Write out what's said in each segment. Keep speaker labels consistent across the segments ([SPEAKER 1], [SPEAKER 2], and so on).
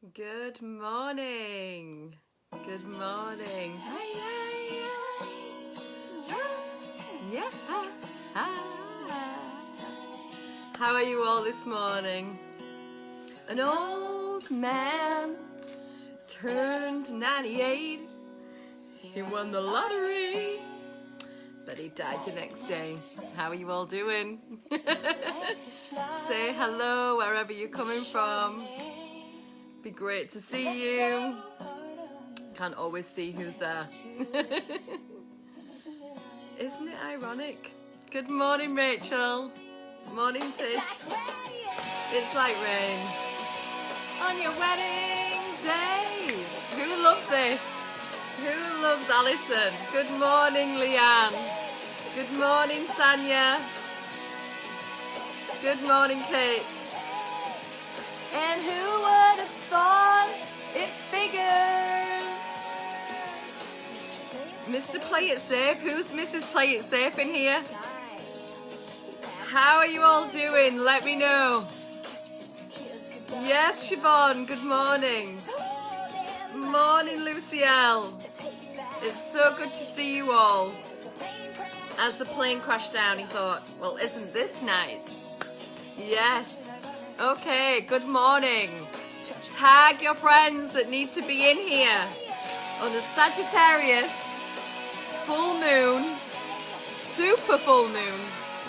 [SPEAKER 1] Good morning. Good morning. Yeah. How are you all this morning? An old man turned 98. He won the lottery, but he died the next day. How are you all doing? Say hello wherever you're coming from. Be great to see you. Can't always see who's there. Isn't it ironic? Good morning, Rachel. Morning, Tish. It's like rain on your wedding day. Who loves this? Who loves Alison? Good morning, Leanne. Good morning, Sanya. Good morning, Kate. And who would have thought it figures? Mr. Play It Safe. Who's Mrs. Play It Safe in here? How are you all doing? Let me know. Yes, Siobhan. Good morning. Morning, Lucielle. It's so good to see you all. As the plane crashed down, he thought, well, isn't this nice? Yes. Okay, good morning. Tag your friends that need to be in here on a Sagittarius full moon, super full moon,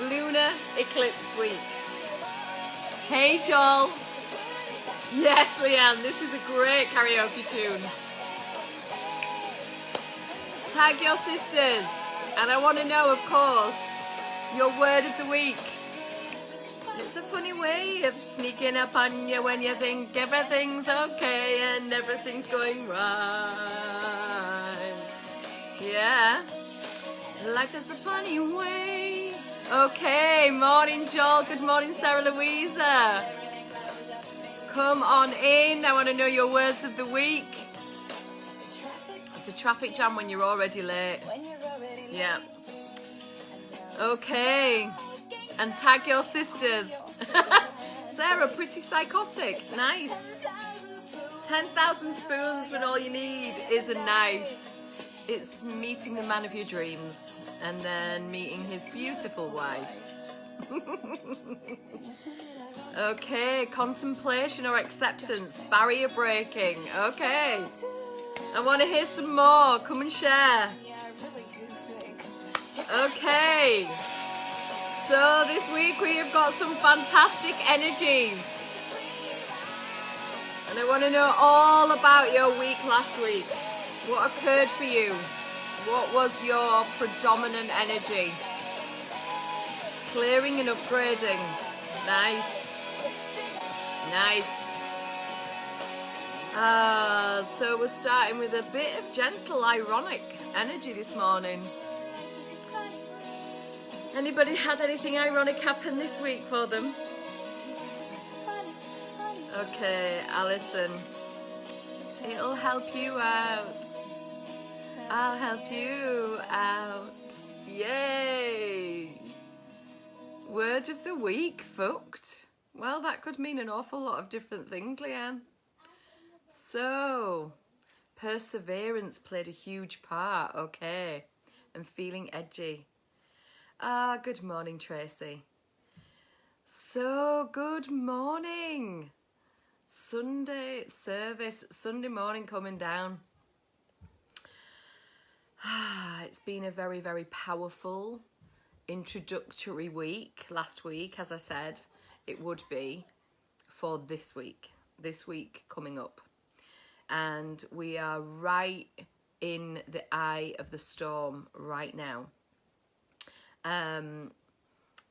[SPEAKER 1] lunar eclipse week. Hey, Joel. Yes, Leanne, this is a great karaoke tune. Tag your sisters. And I want to know, of course, your word of the week. It's a funny way of sneaking up on you when you think everything's okay and everything's going right. Yeah. Life is a funny way. Okay, morning Joel. Good morning Sarah Louisa. Come on in. I want to know your words of the week. It's a traffic jam when you're already late. Yeah. Okay. And tag your sisters. Sarah, pretty psychotic. Nice. 10,000 spoons when all you need is a knife. It's meeting the man of your dreams and then meeting his beautiful wife. Okay, contemplation or acceptance, barrier breaking. Okay. I want to hear some more. Come and share. Okay. So this week we have got some fantastic energies. And I want to know all about your week last week. What occurred for you? What was your predominant energy? Clearing and upgrading. Nice. Nice. So we're starting with a bit of gentle, ironic energy this morning. Anybody had anything ironic happen this week for them? Okay, Alison. It'll help you out. I'll help you out. Yay! Word of the week, fucked. Well, that could mean an awful lot of different things, Leanne. So, perseverance played a huge part, okay. And feeling edgy. Good morning, Tracy. So, good morning. Sunday service, Sunday morning coming down. It's been a very, very powerful introductory week. Last week, as I said, it would be for this week coming up. And we are right in the eye of the storm right now.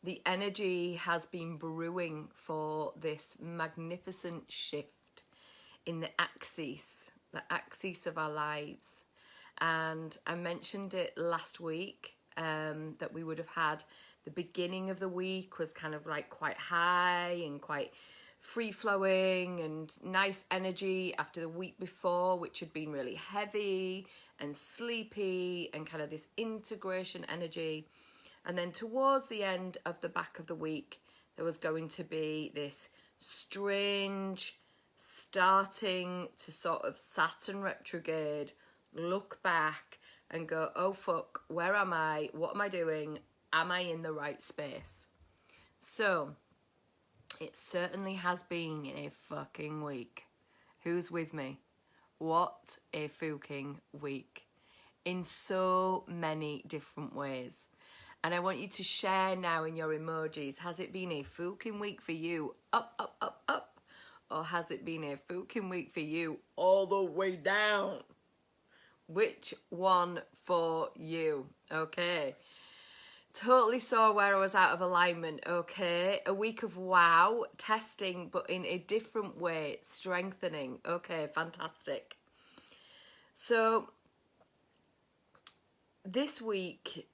[SPEAKER 1] The energy has been brewing for this magnificent shift in the axis of our lives. And I mentioned it last week, that we would have had the beginning of the week was kind of like quite high and quite free-flowing and nice energy after the week before, which had been really heavy and sleepy and kind of this integration energy. And then towards the end of the back of the week, there was going to be this strange, starting to sort of Saturn retrograde, look back and go, oh fuck, where am I? What am I doing? Am I in the right space? So, it certainly has been a fucking week. Who's with me? What a fucking week. In so many different ways. And I want you to share now in your emojis. Has it been a fucking week for you? Up, up, up, up. Or has it been a fucking week for you all the way down? Which one for you? Okay. Totally saw where I was out of alignment, okay? A week of wow, testing, but in a different way, strengthening. Okay, fantastic. So, this week,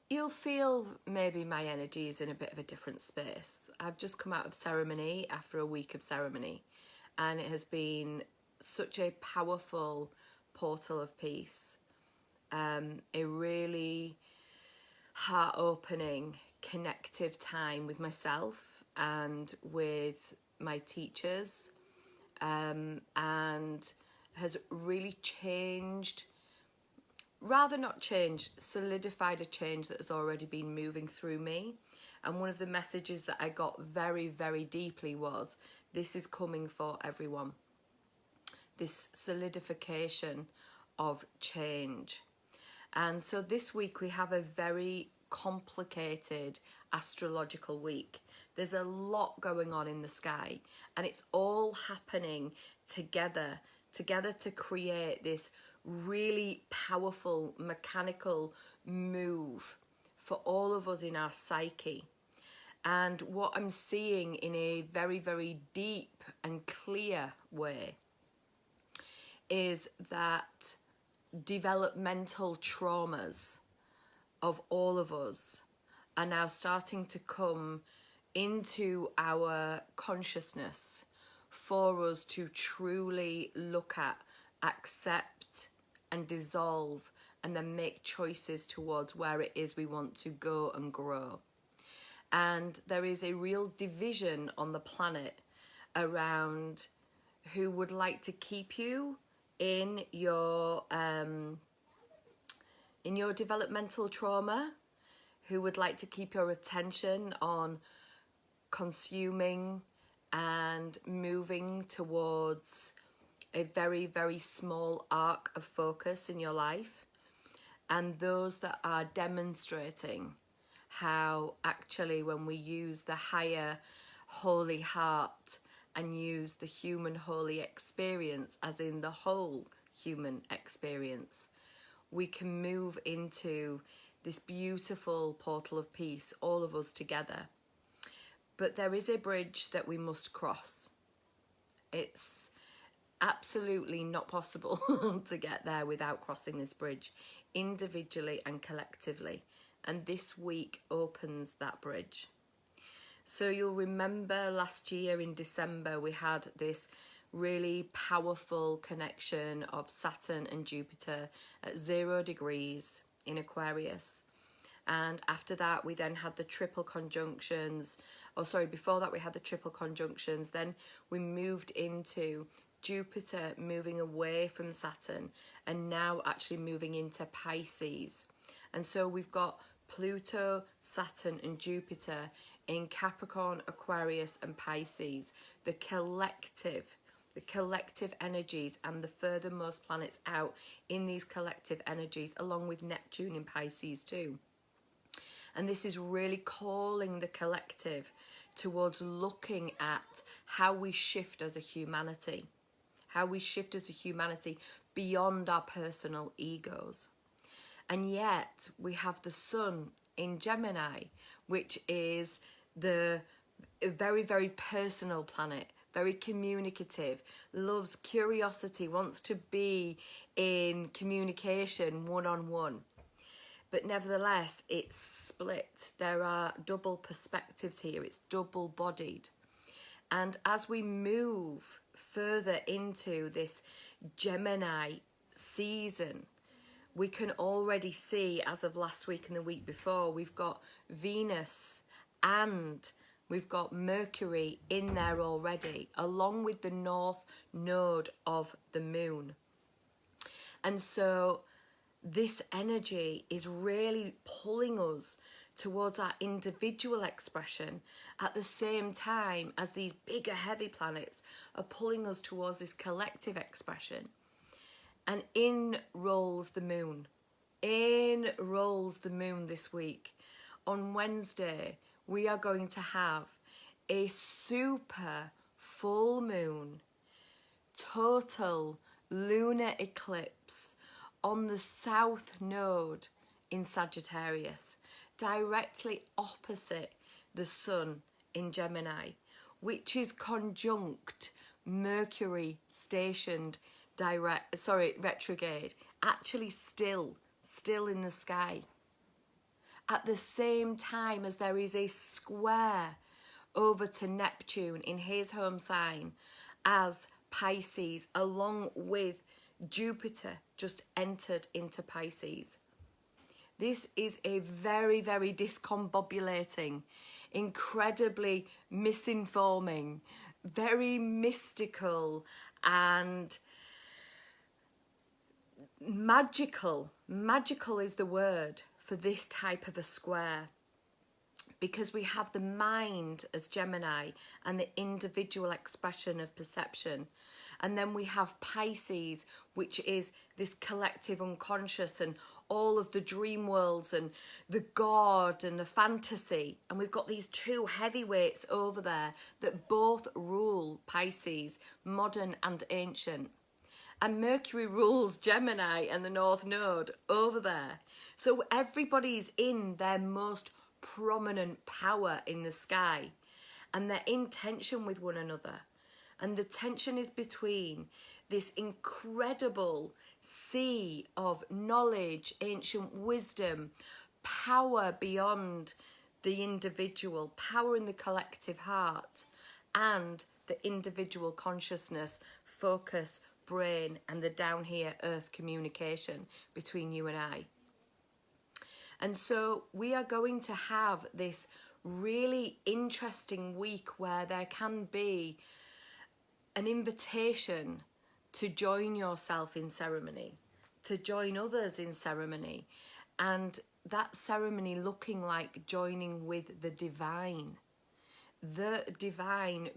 [SPEAKER 1] you'll feel maybe my energy is in a bit of a different space. I've just come out of ceremony after a week of ceremony, and it has been such a powerful portal of peace. A really heart-opening, connective time with myself and with my teachers, and has really changed, rather not changed, solidified a change that has already been moving through me. And one of the messages that I got very, very deeply was, this is coming for everyone. This solidification of change. And so this week we have a very complicated astrological week. There's a lot going on in the sky, and it's all happening together to create this really powerful mechanical move for all of us in our psyche. And what I'm seeing in a very, very deep and clear way is that developmental traumas of all of us are now starting to come into our consciousness for us to truly look at, accept and dissolve, and then make choices towards where it is we want to go and grow. And there is a real division on the planet around who would like to keep you in your developmental trauma, who would like to keep your attention on consuming and moving towards a very, very small arc of focus in your life, and those that are demonstrating how actually when we use the higher holy heart and use the human holy experience, as in the whole human experience, we can move into this beautiful portal of peace, all of us together. But there is a bridge that we must cross. It's absolutely not possible to get there without crossing this bridge, individually and collectively. And this week opens that bridge. So you'll remember last year in December, we had this really powerful connection of Saturn and Jupiter at 0 degrees in Aquarius. And after that, we then had the triple conjunctions. Before that we had the triple conjunctions. Then we moved into Jupiter moving away from Saturn and now actually moving into Pisces. And so we've got Pluto, Saturn and Jupiter in Capricorn, Aquarius and Pisces. The collective energies and the furthermost planets out in these collective energies, along with Neptune in Pisces too. And this is really calling the collective towards looking at how we shift as a humanity, beyond our personal egos. And yet we have the sun in Gemini, which is the very, very personal planet, very communicative, loves curiosity, wants to be in communication one-on-one. But nevertheless, it's split. There are double perspectives here. It's double-bodied. And as we move further into this Gemini season, we can already see, as of last week and the week before, we've got Venus and We've got Mercury in there already, along with the north node of the moon. And so this energy is really pulling us towards our individual expression at the same time as these bigger heavy planets are pulling us towards this collective expression. And in rolls the moon. In rolls the moon this week. On Wednesday, we are going to have a super full moon, total lunar eclipse on the south node in Sagittarius, directly opposite the sun in Gemini, which is conjunct Mercury stationed retrograde, actually still in the sky. At the same time as there is a square over to Neptune in his home sign as Pisces, along with Jupiter just entered into Pisces. This is a very, very discombobulating, incredibly misinforming, very mystical and magical. Magical is the word for this type of a square, because we have the mind as Gemini and the individual expression of perception. And then we have Pisces, which is this collective unconscious and all of the dream worlds and the God and the fantasy. And we've got these two heavyweights over there that both rule Pisces, modern and ancient. And Mercury rules Gemini and the North Node over there. So everybody's in their most prominent power in the sky, and they're in tension with one another. And the tension is between this incredible sea of knowledge, ancient wisdom, power beyond the individual, power in the collective heart, and the individual consciousness, focus, brain, and the down here earth communication between you and I. And so we are going to have this really interesting week where there can be an invitation to join yourself in ceremony, to join others in ceremony, and that ceremony looking like joining with the divine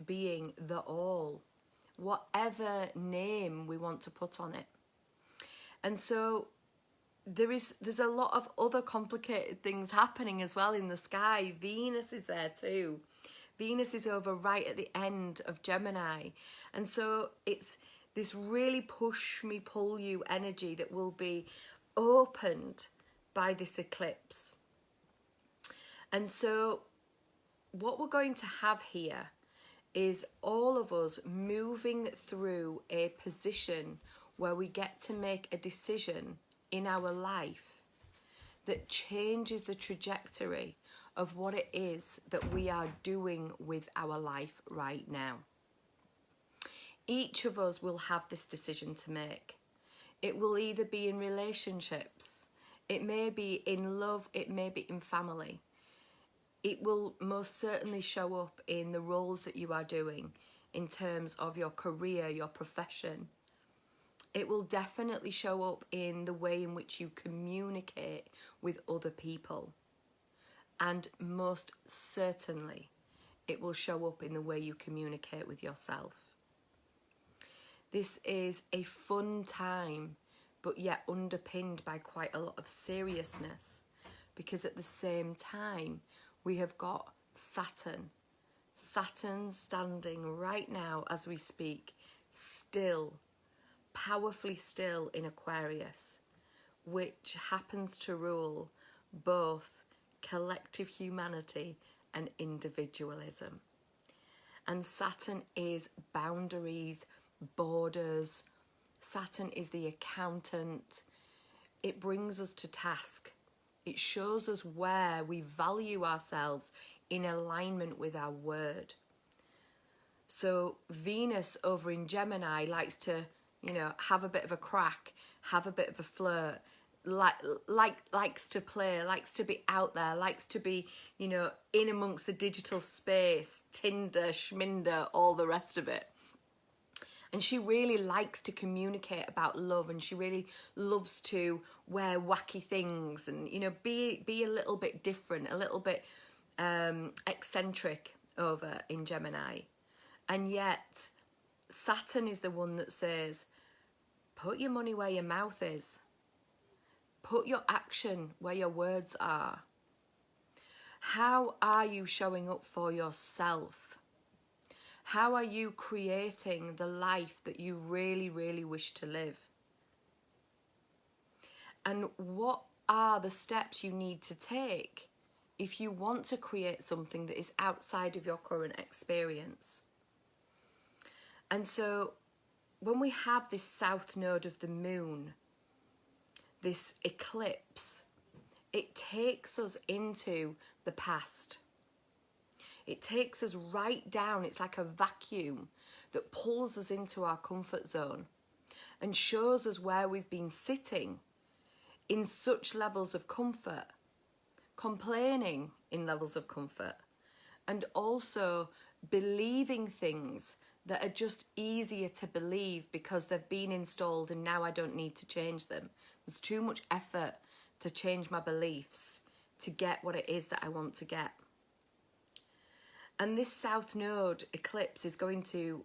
[SPEAKER 1] being the all, whatever name we want to put on it. And so there's a lot of other complicated things happening as well in the sky. Venus is there too. Venus is over right at the end of Gemini. And so it's this really push me, pull you energy that will be opened by this eclipse. And so what we're going to have here is all of us moving through a position where we get to make a decision in our life that changes the trajectory of what it is that we are doing with our life right now. Each of us will have this decision to make. It will either be in relationships, it may be in love, it may be in family. It will most certainly show up in the roles that you are doing in terms of your career, your profession. It will definitely show up in the way in which you communicate with other people. And most certainly, it will show up in the way you communicate with yourself. This is a fun time, but yet underpinned by quite a lot of seriousness, because at the same time, we have got Saturn standing right now as we speak, still, powerfully still in Aquarius, which happens to rule both collective humanity and individualism. And Saturn is boundaries, borders. Saturn is the accountant. It brings us to task. It shows us where we value ourselves in alignment with our word. So Venus over in Gemini likes to, have a bit of a crack, have a bit of a flirt, likes to play, likes to be out there, likes to be, you know, in amongst the digital space, Tinder, Schminder, all the rest of it. And she really likes to communicate about love, and she really loves to wear wacky things and, you know, be a little bit different, a little bit eccentric over in Gemini. And yet Saturn is the one that says, put your money where your mouth is. Put your action where your words are. How are you showing up for yourself? How are you creating the life that you really, really wish to live? And what are the steps you need to take if you want to create something that is outside of your current experience? And so when we have this south node of the moon, this eclipse, it takes us into the past. It takes us right down. It's like a vacuum that pulls us into our comfort zone and shows us where we've been sitting in such levels of comfort, complaining in levels of comfort, and also believing things that are just easier to believe because they've been installed and now I don't need to change them. There's too much effort to change my beliefs to get what it is that I want to get. And this South Node eclipse is going to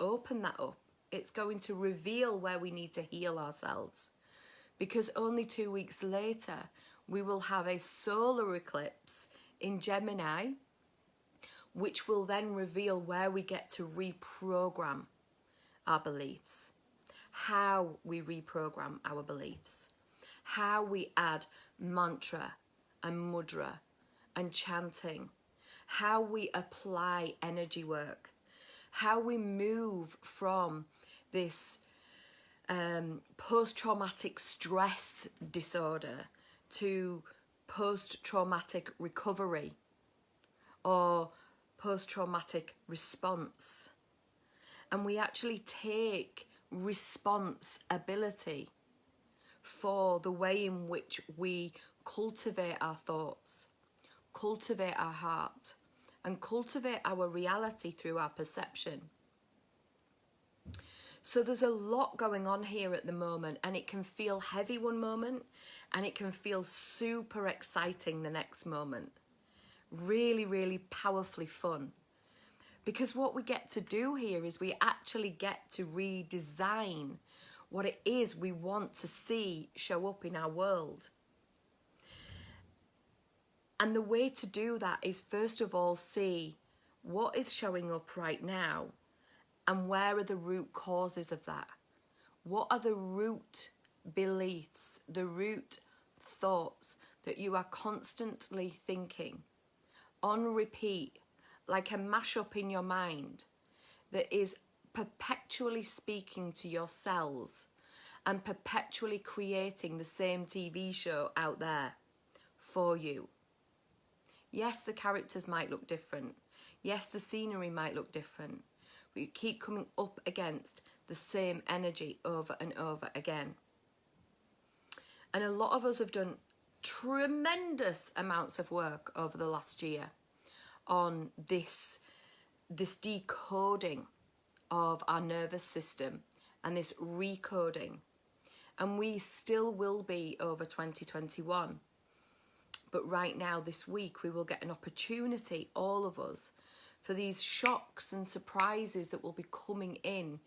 [SPEAKER 1] open that up. It's going to reveal where we need to heal ourselves. Because only 2 weeks later, we will have a solar eclipse in Gemini, which will then reveal where we get to reprogram our beliefs, how we reprogram our beliefs, how we add mantra and mudra and chanting, how we apply energy work, how we move from this post-traumatic stress disorder to post-traumatic recovery or post-traumatic response. And we actually take responsibility for the way in which we cultivate our thoughts, cultivate our heart, and cultivate our reality through our perception. So there's a lot going on here at the moment, and it can feel heavy one moment and it can feel super exciting the next moment. Really, really powerfully fun. Because what we get to do here is we actually get to redesign what it is we want to see show up in our world. And the way to do that is first of all see what is showing up right now and where are the root causes of that. What are the root beliefs, the root thoughts that you are constantly thinking on repeat, like a mashup in your mind that is perpetually speaking to your cells and perpetually creating the same TV show out there for you. Yes, the characters might look different. Yes, the scenery might look different. But you keep coming up against the same energy over and over again. And a lot of us have done tremendous amounts of work over the last year on this decoding of our nervous system and this recoding. And we still will be over 2021. But right now, this week, we will get an opportunity, all of us, for these shocks and surprises that will be coming in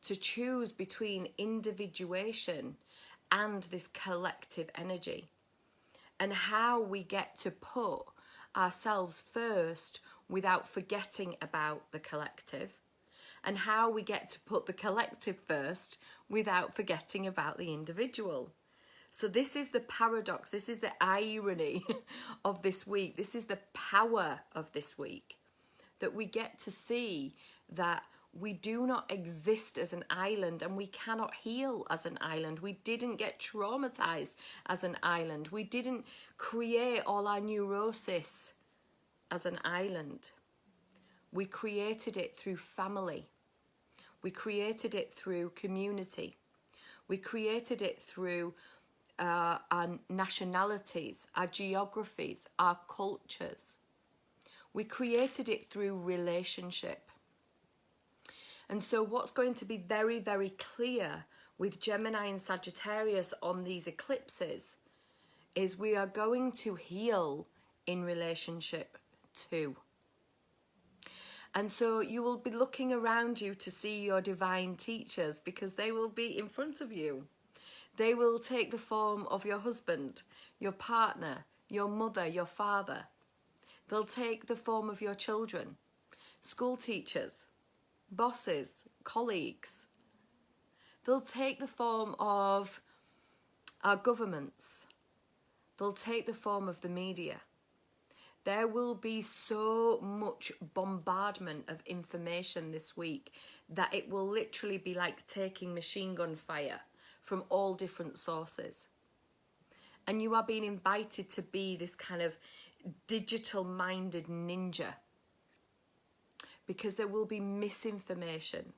[SPEAKER 1] to choose between individuation and this collective energy. And how we get to put ourselves first without forgetting about the collective. And how we get to put the collective first without forgetting about the individual. So this is the paradox, this is the irony of this week. This is the power of this week. That we get to see that we do not exist as an island and we cannot heal as an island. We didn't get traumatized as an island. We didn't create all our neurosis as an island. We created it through family. We created it through community. We created it through our nationalities, our geographies, our cultures. We created it through relationship. And so what's going to be very, very clear with Gemini and Sagittarius on these eclipses is we are going to heal in relationship too. And so you will be looking around you to see your divine teachers, because they will be in front of you. They will take the form of your husband, your partner, your mother, your father. They'll take the form of your children, school teachers, bosses, colleagues. They'll take the form of our governments. They'll take the form of the media. There will be so much bombardment of information this week that it will literally be like taking machine gun fire from all different sources. And you are being invited to be this kind of digital-minded ninja, because there will be misinformation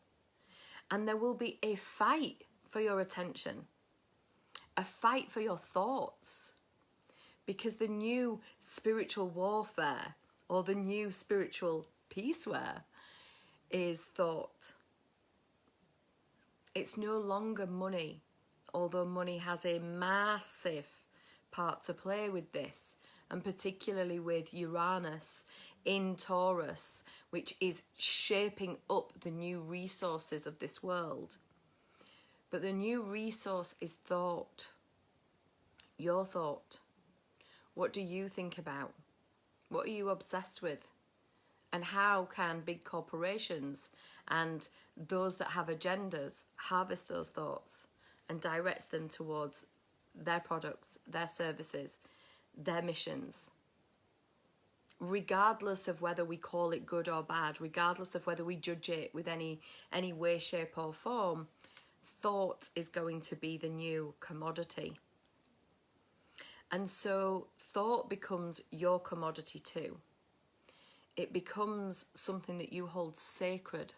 [SPEAKER 1] and there will be a fight for your attention, a fight for your thoughts, because the new spiritual warfare or the new spiritual peaceware is thought. It's no longer money, although money has a massive part to play with this, and particularly with Uranus in Taurus, which is shaping up the new resources of this world. But the new resource is thought. Your thought. What do you think about? What are you obsessed with? And how can big corporations and those that have agendas harvest those thoughts and direct them towards their products, their services, their missions? Regardless of whether we call it good or bad, regardless of whether we judge it with any way, shape or form, thought is going to be the new commodity. And so thought becomes your commodity too. It becomes something that you hold sacred.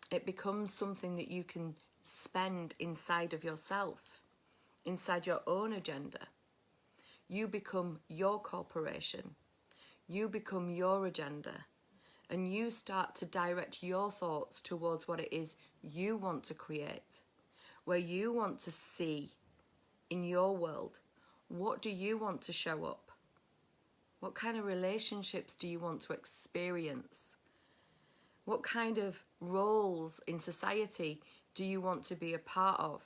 [SPEAKER 1] It becomes something that you can spend inside of yourself, inside your own agenda. You become your corporation. You become your agenda. And you start to direct your thoughts towards what it is you want to create, where you want to see in your world. What do you want to show up? What kind of relationships do you want to experience? What kind of roles in society do you want to be a part of?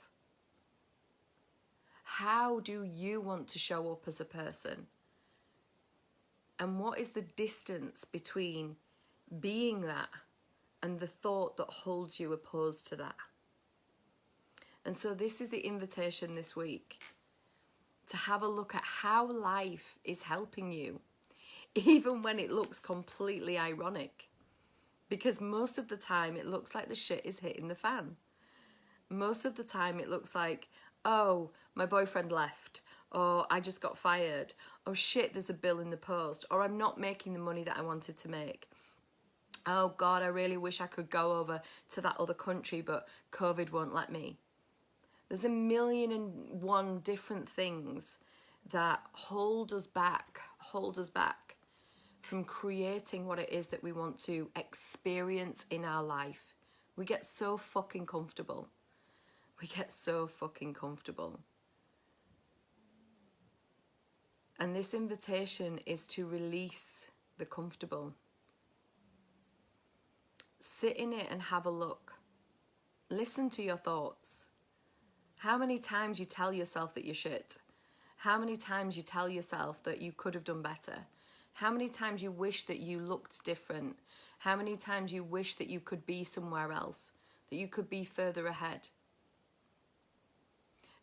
[SPEAKER 1] How do you want to show up as a person? And what is the distance between being that and the thought that holds you opposed to that? And so this is the invitation this week, to have a look at how life is helping you, even when it looks completely ironic. Because most of the time it looks like the shit is hitting the fan. Most of the time it looks like, oh, my boyfriend left, or I just got fired, oh shit, there's a bill in the post, or I'm not making the money that I wanted to make. Oh God, I really wish I could go over to that other country, but COVID won't let me. There's 1,000,001 different things that hold us back from creating what it is that we want to experience in our life. We get so fucking comfortable. We get so fucking comfortable. And this invitation is to release the comfortable. Sit in it and have a look. Listen to your thoughts. How many times you tell yourself that you're shit? How many times you tell yourself that you could have done better? How many times you wish that you looked different? How many times you wish that you could be somewhere else, that you could be further ahead?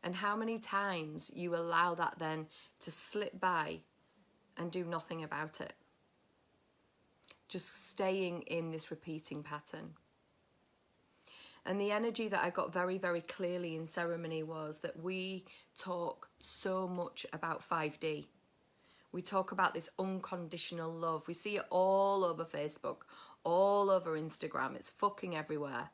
[SPEAKER 1] And how many times you allow that then to slip by and do nothing about it? Just staying in this repeating pattern. And the energy that I got very, very clearly in ceremony was that we talk so much about 5D. We talk about this unconditional love. We see it all over Facebook, all over Instagram. It's fucking everywhere.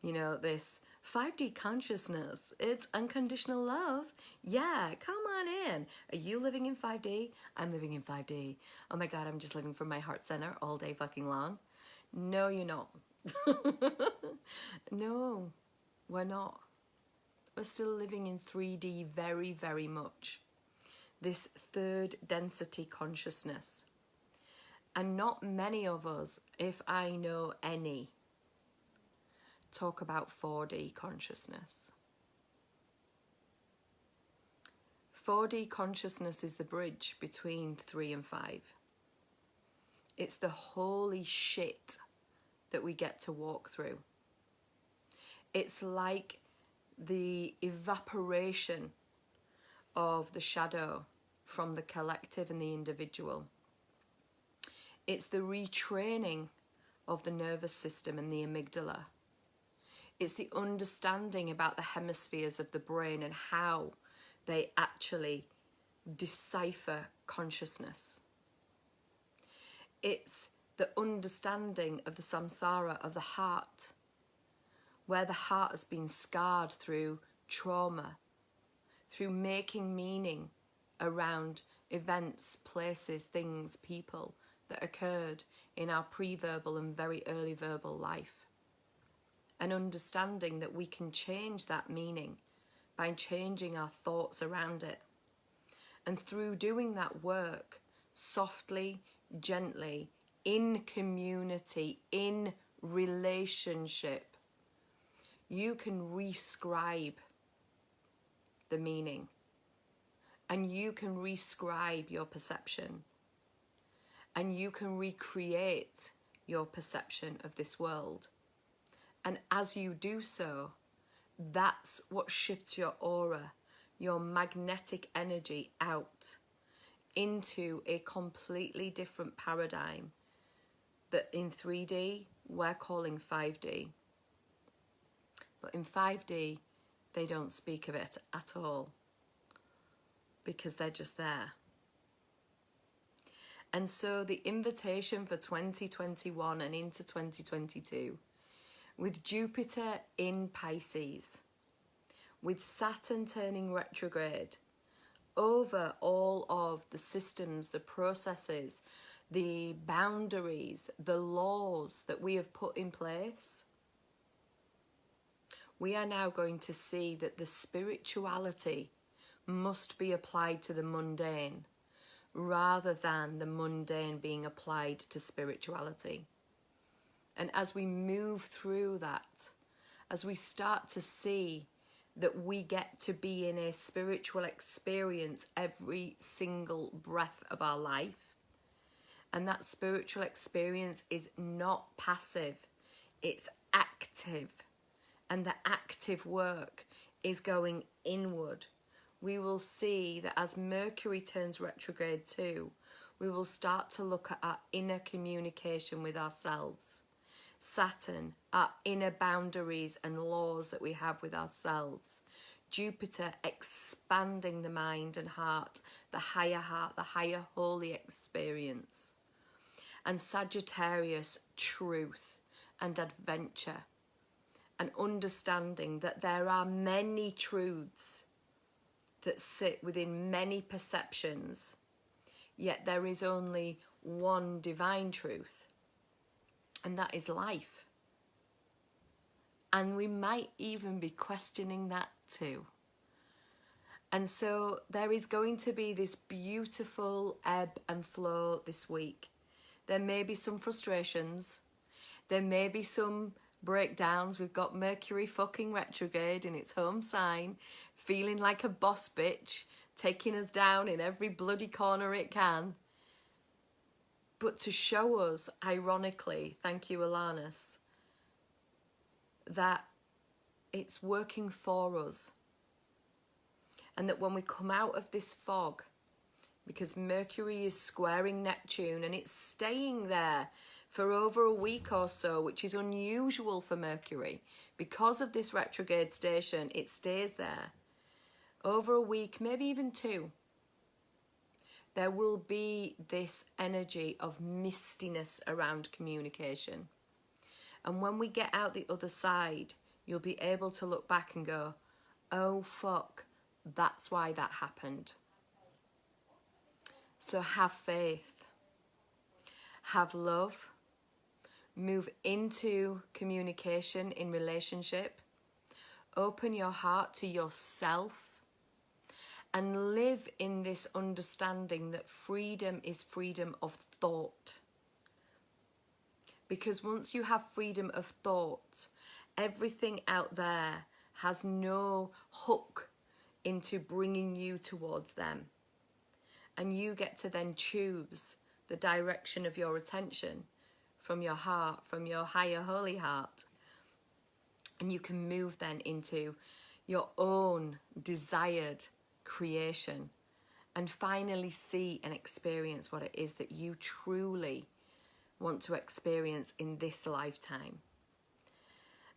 [SPEAKER 1] You know, this 5D consciousness, it's unconditional love. Yeah, come on in. Are you living in 5D? I'm living in 5D. Oh my God, I'm just living from my heart center all day fucking long. No, you're not. No, we're not. We're still living in 3D very, very much. This third density consciousness. And not many of us, if I know any, talk about 4D consciousness. 4D consciousness is the bridge between 3 and 5. It's the holy shit that we get to walk through. It's like the evaporation of the shadow from the collective and the individual. It's the retraining of the nervous system and the amygdala. It's the understanding about the hemispheres of the brain and how they actually decipher consciousness. It's the understanding of the samsara of the heart, where the heart has been scarred through trauma, through making meaning around events, places, things, people that occurred in our pre-verbal and very early verbal life. And understanding that we can change that meaning by changing our thoughts around it. And through doing that work, softly, gently, in community, in relationship, you can rescribe the meaning. And you can rescribe your perception. And you can recreate your perception of this world. And as you do so, that's what shifts your aura, your magnetic energy out into a completely different paradigm that in 3D we're calling 5D. But in 5D, they don't speak of it at all because they're just there. And so the invitation for 2021 and into 2022, with Jupiter in Pisces, with Saturn turning retrograde over all of the systems, the processes, the boundaries, the laws that we have put in place, we are now going to see that the spirituality must be applied to the mundane rather than the mundane being applied to spirituality. And as we move through that, as we start to see that we get to be in a spiritual experience every single breath of our life, and that spiritual experience is not passive, it's active, and the active work is going inward, we will see that as Mercury turns retrograde too, we will start to look at our inner communication with ourselves. Saturn, our inner boundaries and laws that we have with ourselves. Jupiter, expanding the mind and heart, the higher holy experience. And Sagittarius, truth and adventure. And understanding that there are many truths that sit within many perceptions, yet there is only one divine truth. And that is life. And we might even be questioning that too. And so there is going to be this beautiful ebb and flow this week. There may be some frustrations. There may be some breakdowns. We've got Mercury fucking retrograde in its home sign, feeling like a boss bitch, taking us down in every bloody corner it can. But to show us, ironically, thank you, Alanus, that it's working for us. And that when we come out of this fog, because Mercury is squaring Neptune and it's staying there for over a week or so, which is unusual for Mercury. Because of this retrograde station, it stays there over a week, maybe even 2. There will be this energy of mistiness around communication. And when we get out the other side, you'll be able to look back and go, oh fuck, that's why that happened. So have faith, have love, move into communication in relationship, open your heart to yourself, and live in this understanding that freedom is freedom of thought. Because once you have freedom of thought, everything out there has no hook into bringing you towards them. And you get to then choose the direction of your attention from your heart, from your higher holy heart. And you can move then into your own desired creation and finally see and experience what it is that you truly want to experience in this lifetime.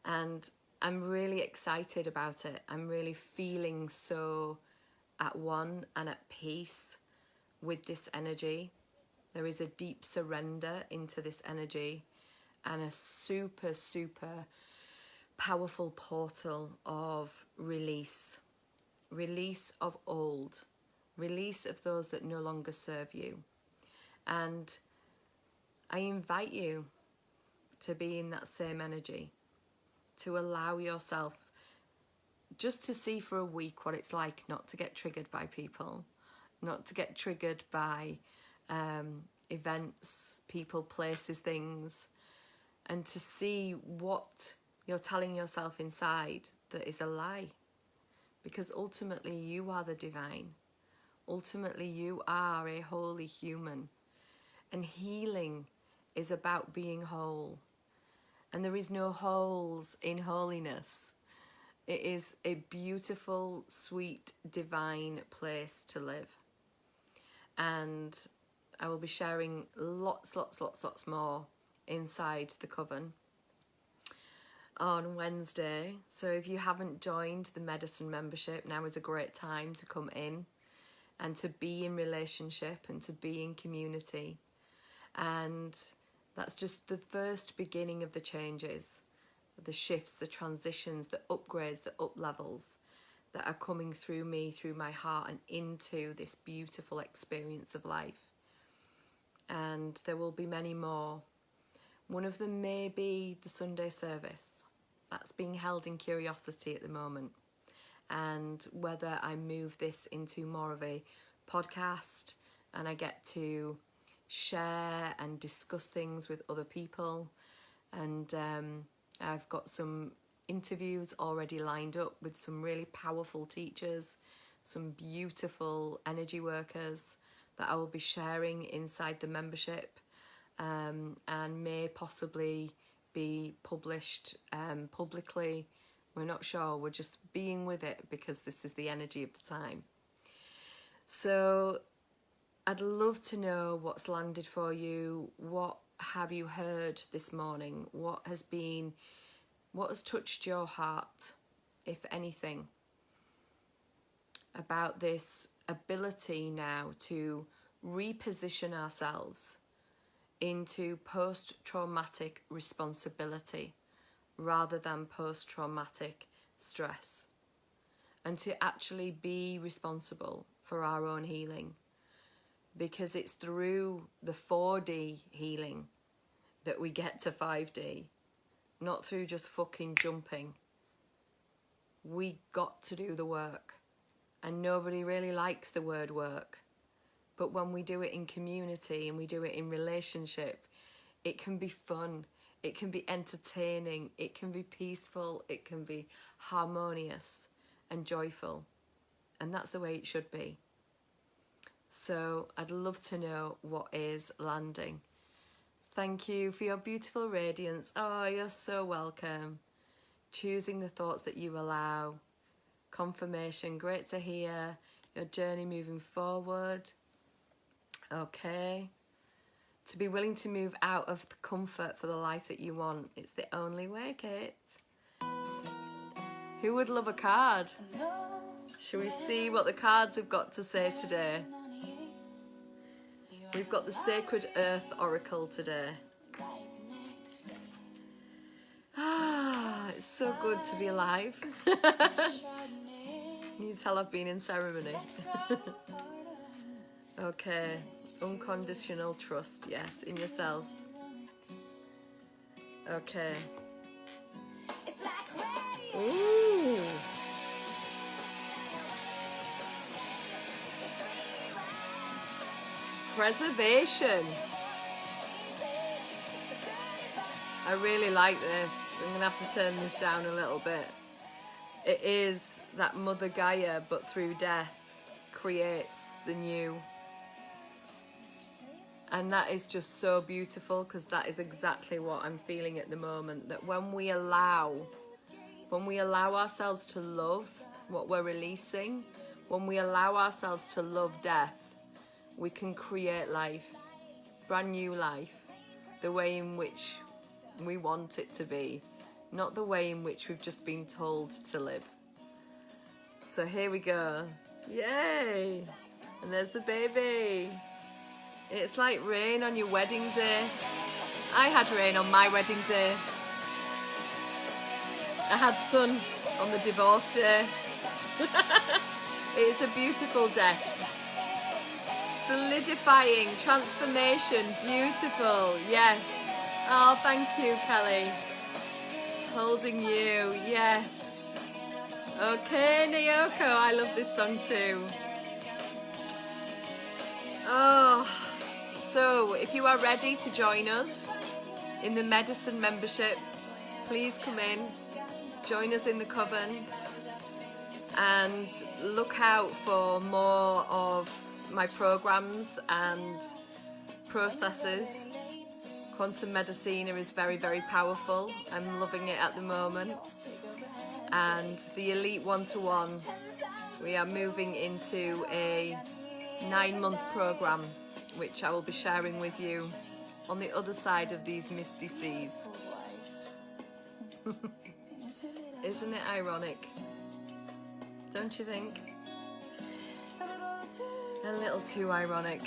[SPEAKER 1] And I'm really excited about it. I'm really feeling so at one and at peace with this energy. There is a deep surrender into this energy and a super, super powerful portal of release. Release of old. Release of those that no longer serve you. And I invite you to be in that same energy, to allow yourself just to see for a week what it's like not to get triggered by people, not to get triggered by events, people, places, things, and to see what you're telling yourself inside that is a lie. Because ultimately you are the divine. Ultimately you are a holy human. And healing is about being whole. And there is no holes in holiness. It is a beautiful, sweet, divine place to live. And I will be sharing lots more inside the coven on Wednesday. So if you haven't joined the medicine membership, now is a great time to come in and to be in relationship and to be in community. And that's just the first beginning of the changes, the shifts, the transitions, the upgrades, the up levels that are coming through me, through my heart, and into this beautiful experience of life. And there will be many more. One of them may be the Sunday service. That's being held in curiosity at the moment. And whether I move this into more of a podcast and I get to share and discuss things with other people. And I've got some interviews already lined up with some really powerful teachers, some beautiful energy workers that I will be sharing inside the membership, and may possibly be published publicly. We're not sure, we're just being with it because this is the energy of the time. So I'd love to know what's landed for you. What have you heard this morning? What has touched your heart, if anything, about this ability now to reposition ourselves into post-traumatic responsibility rather than post-traumatic stress, and to actually be responsible for our own healing, because it's through the 4D healing that we get to 5D, not through just fucking jumping. We got to do the work, and nobody really likes the word work, but when we do it in community and we do it in relationship, it can be fun, it can be entertaining, it can be peaceful, it can be harmonious and joyful, and that's the way it should be. So I'd love to know what is landing. Thank you for your beautiful radiance. Oh, you're so welcome. Choosing the thoughts that you allow. Confirmation, great to hear. Your journey moving forward. Okay. To be willing to move out of the comfort for the life that you want. It's the only way, Kate. Who would love a card? Shall we see what the cards have got to say today? We've got the Sacred Earth Oracle today. It's so so good to be alive. You tell I've been in ceremony. Okay, unconditional trust, yes, in yourself. Okay. Ooh. Preservation. I really like this. I'm gonna have to turn this down a little bit. It is that Mother Gaia, but through death, creates the new. And that is just so beautiful, because that is exactly what I'm feeling at the moment. That when we allow ourselves to love what we're releasing, when we allow ourselves to love death, we can create life, brand new life, the way in which we want it to be, not the way in which we've just been told to live. So here we go. Yay! And there's the baby. It's like rain on your wedding day. I had rain on my wedding day. I had sun on the divorce day. It's a beautiful deck. Solidifying, transformation, beautiful, yes. Oh, thank you, Kelly. Holding you, yes. Okay, Nyoko, I love this song too. Oh, so if you are ready to join us in the medicine membership, please come in, join us in the coven, and look out for more of my programs and processes. Quantum Medicina is very, very powerful. I'm loving it at the moment. And the Elite 1-to-1, we are moving into a 9-month program, which I will be sharing with you on the other side of these misty seas. Isn't it ironic? Don't you think? A little too ironic.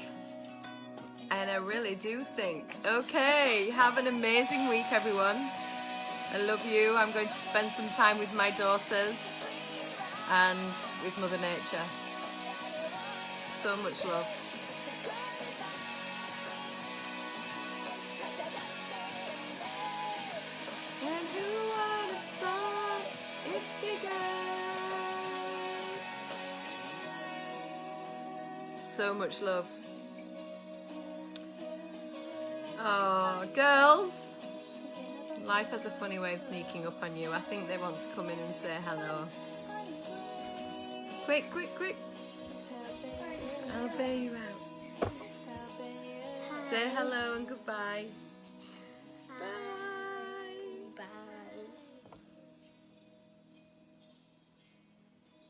[SPEAKER 1] And I really do think. Okay, have an amazing week, everyone. I love you. I'm going to spend some time with my daughters and with Mother Nature. So much love. And who would have thought it began? So much love. Oh, girls. Life has a funny way of sneaking up on you. I think they want to come in and say hello. Quick, quick, quick. I'll bail you out. Say hello and goodbye.